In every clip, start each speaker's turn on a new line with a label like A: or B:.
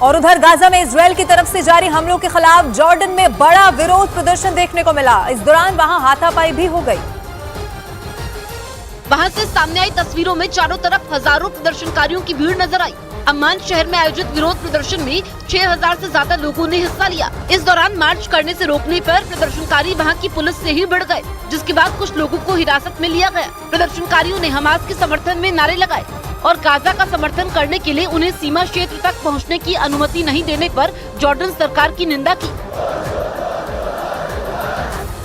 A: और उधर गाजा में इजरायल की तरफ से जारी हमलों के खिलाफ जॉर्डन में बड़ा विरोध प्रदर्शन देखने को मिला। इस दौरान वहां हाथापाई भी हो गई।
B: वहां से सामने आई तस्वीरों में चारों तरफ हजारों प्रदर्शनकारियों की भीड़ नजर आई। अम्मान शहर में आयोजित विरोध प्रदर्शन में 6000 से ज्यादा लोगों ने हिस्सा लिया। इस दौरान मार्च करने से रोकने पर प्रदर्शनकारी वहां की पुलिस से ही भिड़ गए, जिसके बाद कुछ लोगों को हिरासत में लिया गया। प्रदर्शनकारियों ने हमास के समर्थन में नारे लगाए और गाजा का समर्थन करने के लिए उन्हें सीमा क्षेत्र तक पहुंचने की अनुमति नहीं देने पर जॉर्डन सरकार की निंदा की।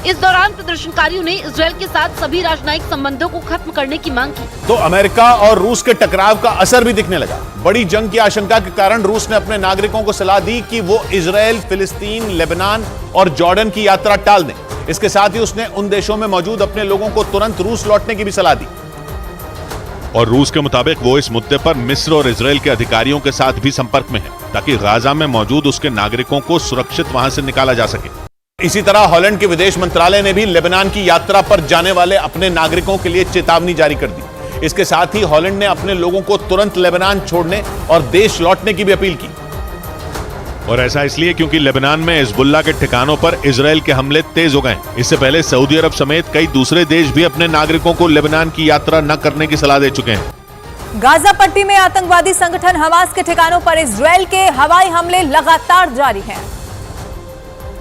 B: इस दौरान प्रदर्शनकारियों ने इजरायल के साथ सभी राजनयिक संबंधों को खत्म करने की मांग की।
C: तो अमेरिका और रूस के टकराव का असर भी दिखने लगा। बड़ी जंग की आशंका के कारण रूस ने अपने नागरिकों को सलाह दी कि वो इजरायल, फिलिस्तीन, लेबनान और जॉर्डन की यात्रा टाल दें। इसके साथ ही उसने उन देशों में मौजूद अपने लोगों को तुरंत रूस लौटने की भी सलाह दी।
D: और रूस के मुताबिक वो इस मुद्दे पर मिस्र और इजरायल के अधिकारियों के साथ भी संपर्क में है, ताकि गाजा में मौजूद उसके नागरिकों को सुरक्षित वहां से निकाला जा सके।
C: इसी तरह हॉलैंड के विदेश मंत्रालय ने भी लेबनान की यात्रा पर जाने वाले अपने नागरिकों के लिए चेतावनी जारी कर दी। इसके साथ ही हॉलैंड ने अपने लोगों को तुरंत लेबनान छोड़ने और देश लौटने की भी अपील की।
D: और ऐसा इसलिए क्योंकि लेबनान में हिजबुल्लाह के ठिकानों पर इजरायल के हमले तेज हो गए। इससे पहले सऊदी अरब समेत कई दूसरे देश भी अपने नागरिकों को लेबनान की यात्रा न करने की सलाह दे चुके हैं।
A: गाजा पट्टी में आतंकवादी संगठन हमास के ठिकानों पर इजरायल के हवाई हमले लगातार जारी हैं।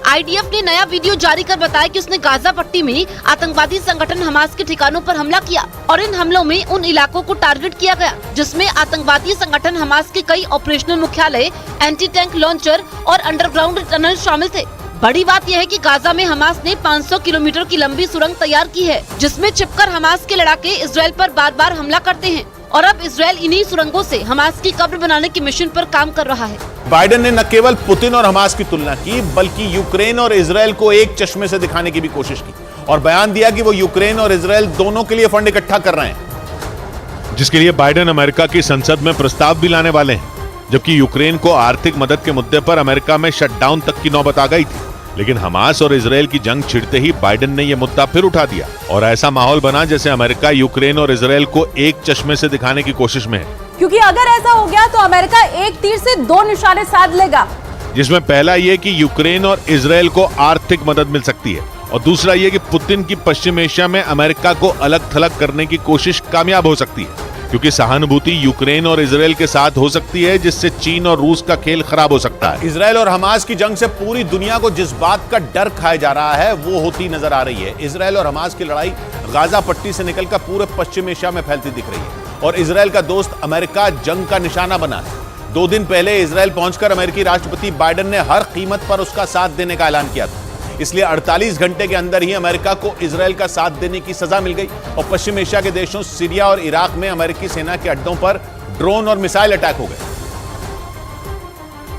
B: आईडीएफ ने नया वीडियो जारी कर बताया कि उसने गाजा पट्टी में आतंकवादी संगठन हमास के ठिकानों पर हमला किया और इन हमलों में उन इलाकों को टारगेट किया गया जिसमें आतंकवादी संगठन हमास के कई ऑपरेशनल मुख्यालय, एंटी टैंक लॉन्चर और अंडरग्राउंड टनल शामिल थे। बड़ी बात यह है कि गाजा में हमास ने 500 किलोमीटर की लंबी सुरंग तैयार की है, जिसमें छिपकर हमास के लड़ाके इजरायल पर बार बार हमला करते हैं और अब इजरायल इन्हीं सुरंगों से हमास की कब्र बनाने के मिशन पर काम कर रहा है।
C: बाइडेन ने न केवल पुतिन और हमास की तुलना की, बल्कि यूक्रेन और इजरायल को एक चश्मे से दिखाने की भी कोशिश की और बयान दिया कि वो यूक्रेन और इजरायल दोनों के लिए फंड इकट्ठा कर रहे हैं,
D: जिसके लिए बाइडेन अमेरिका की संसद में प्रस्ताव भी लाने वाले हैं। जबकि यूक्रेन को आर्थिक मदद के मुद्दे पर अमेरिका में शटडाउन तक की नौबत आ गई थी, लेकिन हमास और इजरायल की जंग छिड़ते ही बाइडेन ने यह मुद्दा फिर उठा दिया और ऐसा माहौल बना जैसे अमेरिका यूक्रेन और इजरायल को एक चश्मे से दिखाने की कोशिश में है।
A: क्योंकि अगर ऐसा हो गया तो अमेरिका एक तीर से दो निशाने साध लेगा,
D: जिसमें पहला ये कि यूक्रेन और इजरायल को आर्थिक मदद मिल सकती है और दूसरा ये कि पुतिन की पश्चिम एशिया में अमेरिका को अलग थलग करने की कोशिश कामयाब हो सकती है, क्योंकि सहानुभूति यूक्रेन और इजरायल के साथ हो सकती है, जिससे चीन और रूस का खेल खराब हो सकता है।
C: इजरायल और हमास की जंग से पूरी दुनिया को जिस बात का डर खाया जा रहा है वो होती नजर आ रही है। इजरायल और हमास की लड़ाई गाजा पट्टी से निकलकर पूरे पश्चिम एशिया में फैलती दिख रही है और इजरायल का दोस्त अमेरिका जंग का निशाना बना है। 2 दिन पहले इजरायल पहुंचकर अमेरिकी राष्ट्रपति बाइडेन ने हर कीमत पर उसका साथ देने का ऐलान किया था। इसलिए 48 घंटे के अंदर ही अमेरिका को इजरायल का साथ देने की सजा मिल गई और पश्चिम एशिया के देशों सीरिया और इराक में अमेरिकी सेना के अड्डों पर ड्रोन और मिसाइल अटैक हो गए,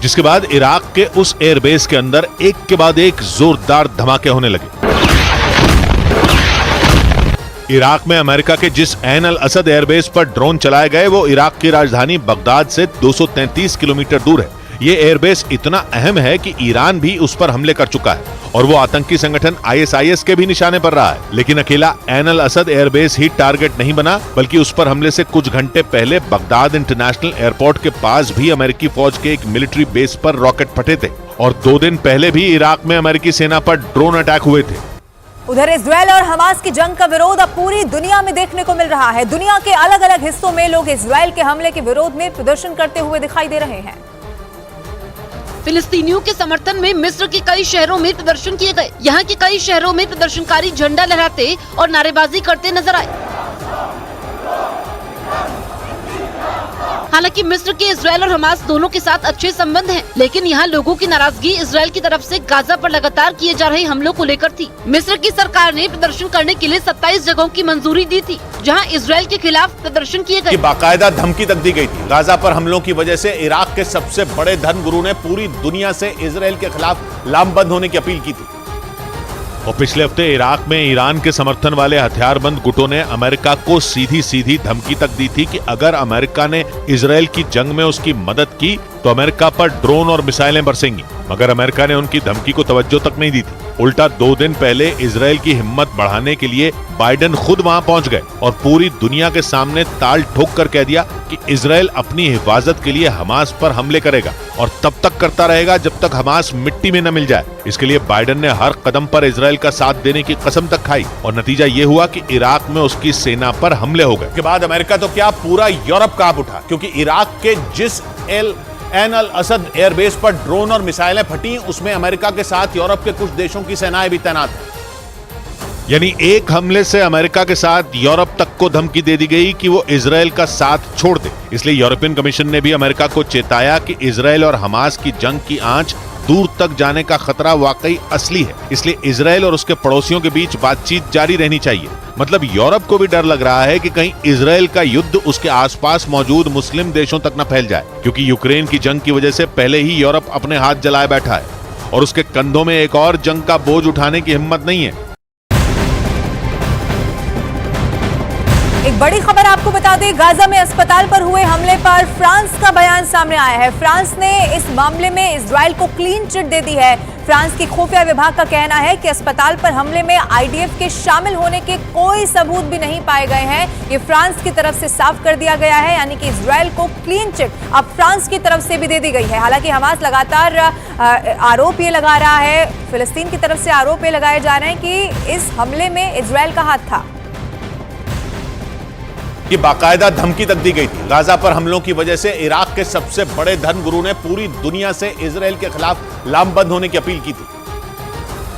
D: जिसके बाद इराक के उस एयरबेस के अंदर एक के बाद एक जोरदार धमाके होने लगे। इराक में अमेरिका के जिस ऐन अल असद एयरबेस पर ड्रोन चलाए गए वो इराक की राजधानी बगदाद से 233 किलोमीटर दूर है। ये एयरबेस इतना अहम है कि ईरान भी उस पर हमले कर चुका है और वो आतंकी संगठन ISIS के भी निशाने पर रहा है। लेकिन अकेला ऐन अल असद एयरबेस ही टारगेट नहीं बना, बल्कि उस पर हमले से कुछ घंटे पहले बगदाद इंटरनेशनल एयरपोर्ट के पास भी अमेरिकी फौज के एक मिलिट्री बेस पर रॉकेट फटे थे और 2 दिन पहले भी इराक में अमेरिकी सेना पर ड्रोन अटैक हुए थे।
A: उधर इजरायल और हमास की जंग का विरोध अब पूरी दुनिया में देखने को मिल रहा है। दुनिया के अलग अलग हिस्सों में लोग इजरायल के हमले के विरोध में प्रदर्शन करते हुए दिखाई दे रहे हैं।
B: फिलिस्तीनियों के समर्थन में मिस्र के कई शहरों में प्रदर्शन किए गए। यहाँ के कई शहरों में प्रदर्शनकारी झंडा लहराते और नारेबाजी करते नजर आए। हालांकि मिस्र के इजरायल और हमास दोनों के साथ अच्छे संबंध हैं, लेकिन यहाँ लोगों की नाराजगी इजरायल की तरफ से गाजा पर लगातार किए जा रहे हमलों को लेकर थी। मिस्र की सरकार ने प्रदर्शन करने के लिए 27 जगहों की मंजूरी दी थी, जहाँ इजरायल के खिलाफ प्रदर्शन किए गए।
C: बाकायदा धमकी तक दी गई थी। गाजा पर हमलों की वजह से इराक के सबसे बड़े धर्मगुरु ने पूरी दुनिया से इजरायल के खिलाफ लामबंद होने की अपील की थी।
D: और पिछले हफ्ते इराक में ईरान के समर्थन वाले हथियारबंद गुटों ने अमेरिका को सीधी धमकी तक दी थी कि अगर अमेरिका ने इजरायल की जंग में उसकी मदद की तो अमेरिका पर ड्रोन और मिसाइलें बरसेंगी, मगर अमेरिका ने उनकी धमकी को तवज्जो तक नहीं दी थी। उल्टा 2 दिन पहले इजराइल की हिम्मत बढ़ाने के लिए बाइडेन खुद वहां पहुंच गए और पूरी दुनिया के सामने ताल ठोक कर कह दिया कि इजराइल अपनी हिफाजत के लिए हमास पर हमले करेगा और तब तक करता रहेगा जब तक हमास मिट्टी में न मिल जाए। इसके लिए बाइडेन ने हर कदम पर इजराइल का साथ देने की कसम तक खाई और नतीजा ये हुआ कि इराक में उसकी सेना पर हमले हो गए।
C: के बाद अमेरिका तो क्या पूरा यूरोप कांप उठा, क्योंकि इराक के जिस ऐन अल असद एयरबेस पर ड्रोन और मिसाइलें फटी, उसमें अमेरिका के साथ यूरोप के कुछ देशों की सेनाएं भी तैनात हैं।
D: यानी एक हमले से अमेरिका के साथ यूरोप तक को धमकी दे दी गई कि वो इजराइल का साथ छोड़ दे। इसलिए यूरोपियन कमीशन ने भी अमेरिका को चेताया कि इजराइल और हमास की जंग की आंच दूर तक जाने का खतरा वाकई असली है। इसलिए इजराइल और उसके पड़ोसियों के बीच बातचीत जारी रहनी चाहिए। मतलब यूरोप को भी डर लग रहा है कि कहीं इजराइल का युद्ध उसके आसपास मौजूद मुस्लिम देशों तक न फैल जाए, क्योंकि यूक्रेन की जंग की वजह से पहले ही यूरोप अपने हाथ जलाए बैठा है और उसके कंधों में एक और जंग का बोझ उठाने की हिम्मत नहीं है।
A: एक बड़ी खबर आपको बता दें, गाजा में अस्पताल पर हुए हमले पर फ्रांस का बयान सामने आया है। फ्रांस ने इस मामले में इजराइल को क्लीन चिट दे दी है। फ्रांस की खुफिया विभाग का कहना है कि अस्पताल पर हमले में आईडीएफ के शामिल होने के कोई सबूत भी नहीं पाए गए हैं। ये फ्रांस की तरफ से साफ कर दिया गया है, यानी कि इजराइल को क्लीन चिट अब फ्रांस की तरफ से भी दे दी गई है। हालांकि हमास लगातार आरोप ये लगा रहा है, फिलिस्तीन की तरफ से आरोप ये लगाए जा रहे हैं कि इस हमले में इजराइल का हाथ था।
C: कि बाकायदा धमकी तक दी गई थी। गाजा पर हमलों की वजह से इराक के सबसे बड़े धर्मगुरु ने पूरी दुनिया से इजराइल के खिलाफ लामबंद होने की अपील की थी।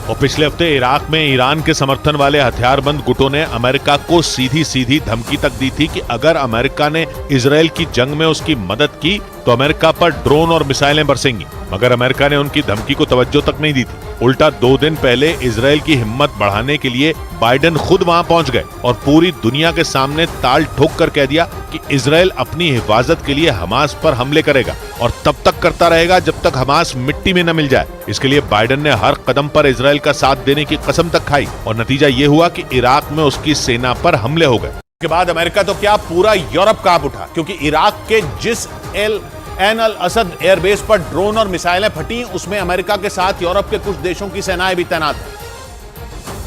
D: और पिछले हफ्ते इराक में ईरान के समर्थन वाले हथियारबंद गुटों ने अमेरिका को सीधी सीधी धमकी तक दी थी कि अगर अमेरिका ने इजराइल की जंग में उसकी मदद की तो अमेरिका पर ड्रोन और मिसाइलें बरसेंगी। मगर अमेरिका ने उनकी धमकी को तवज्जो तक नहीं दी थी। उल्टा 2 दिन पहले इजराइल की हिम्मत बढ़ाने के लिए बाइडेन खुद वहां पहुंच गए और पूरी दुनिया के सामने ताल ठोक कर कह दिया कि इजराइल अपनी हिफाजत के लिए हमास पर हमले करेगा और तब तक करता रहेगा जब तक हमास मिट्टी में न मिल जाए। इसके लिए बाइडेन ने हर कदम पर इजराइल का साथ देने की कसम तक खाई और नतीजा ये हुआ कि इराक में उसकी सेना पर हमले हो गए।
C: के बाद अमेरिका तो क्या पूरा यूरोप कांप उठा, क्योंकि इराक के जिस ऐन अल असद एयरबेस पर ड्रोन और मिसाइलें फटी, उसमें अमेरिका के साथ यूरोप के कुछ देशों की सेनाएं भी तैनात हैं।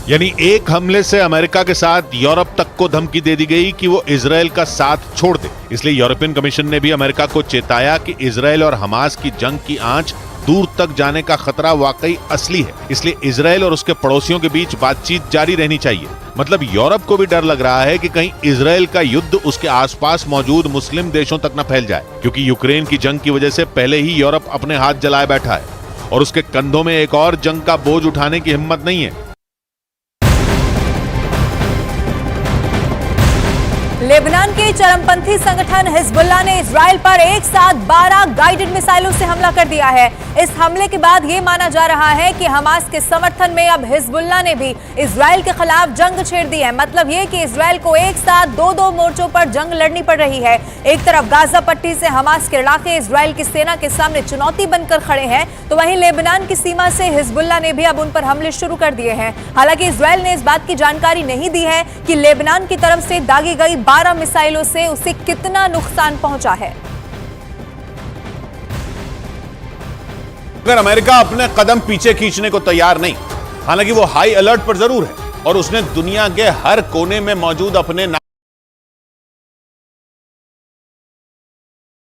D: यानी एक हमले से अमेरिका के साथ यूरोप तक को धमकी दे दी गई कि वो इजराइल का साथ छोड़ दे। इसलिए यूरोपियन कमीशन ने भी अमेरिका को चेताया कि इजराइल और हमास की जंग की आंच दूर तक जाने का खतरा वाकई असली है। इसलिए इजराइल और उसके पड़ोसियों के बीच बातचीत जारी रहनी चाहिए। मतलब यूरोप को भी डर लग रहा है कि कहीं इजराइल का युद्ध उसके आसपास मौजूद मुस्लिम देशों तक न फैल जाए, क्योंकि यूक्रेन की जंग की वजह से पहले ही यूरोप अपने हाथ जलाए बैठा है और उसके कंधों में एक और जंग का बोझ उठाने की हिम्मत नहीं है।
A: लेबनान के चरमपंथी संगठन हिजबुल्लाह ने इजराइल पर एक साथ 12 गाइडेड मिसाइलों से हमला कर दिया है। इस हमले के बाद यह माना जा रहा है कि हमास के समर्थन में अब हिजबुल्लाह ने भी इजराइल के खिलाफ जंग छेड़ दी है। मतलब यह कि इजराइल को एक साथ दो मोर्चों पर जंग लड़नी पड़ रही है। एक तरफ गाजा पट्टी से हमास के इलाके इजराइल की सेना के सामने चुनौती बनकर खड़े हैं, तो वहीं लेबनान की सीमा से हिजबुल्लाह ने भी अब उन पर हमले शुरू कर दिए हैं। हालांकि इजराइल ने इस बात की जानकारी नहीं दी है कि लेबनान की तरफ से दागी गई 12 मिसाइलों से उसे कितना नुकसान पहुंचा है।
C: अगर अमेरिका अपने कदम पीछे खींचने को तैयार नहीं, हालांकि वो हाई अलर्ट पर जरूर है और उसने दुनिया के हर कोने में मौजूद अपने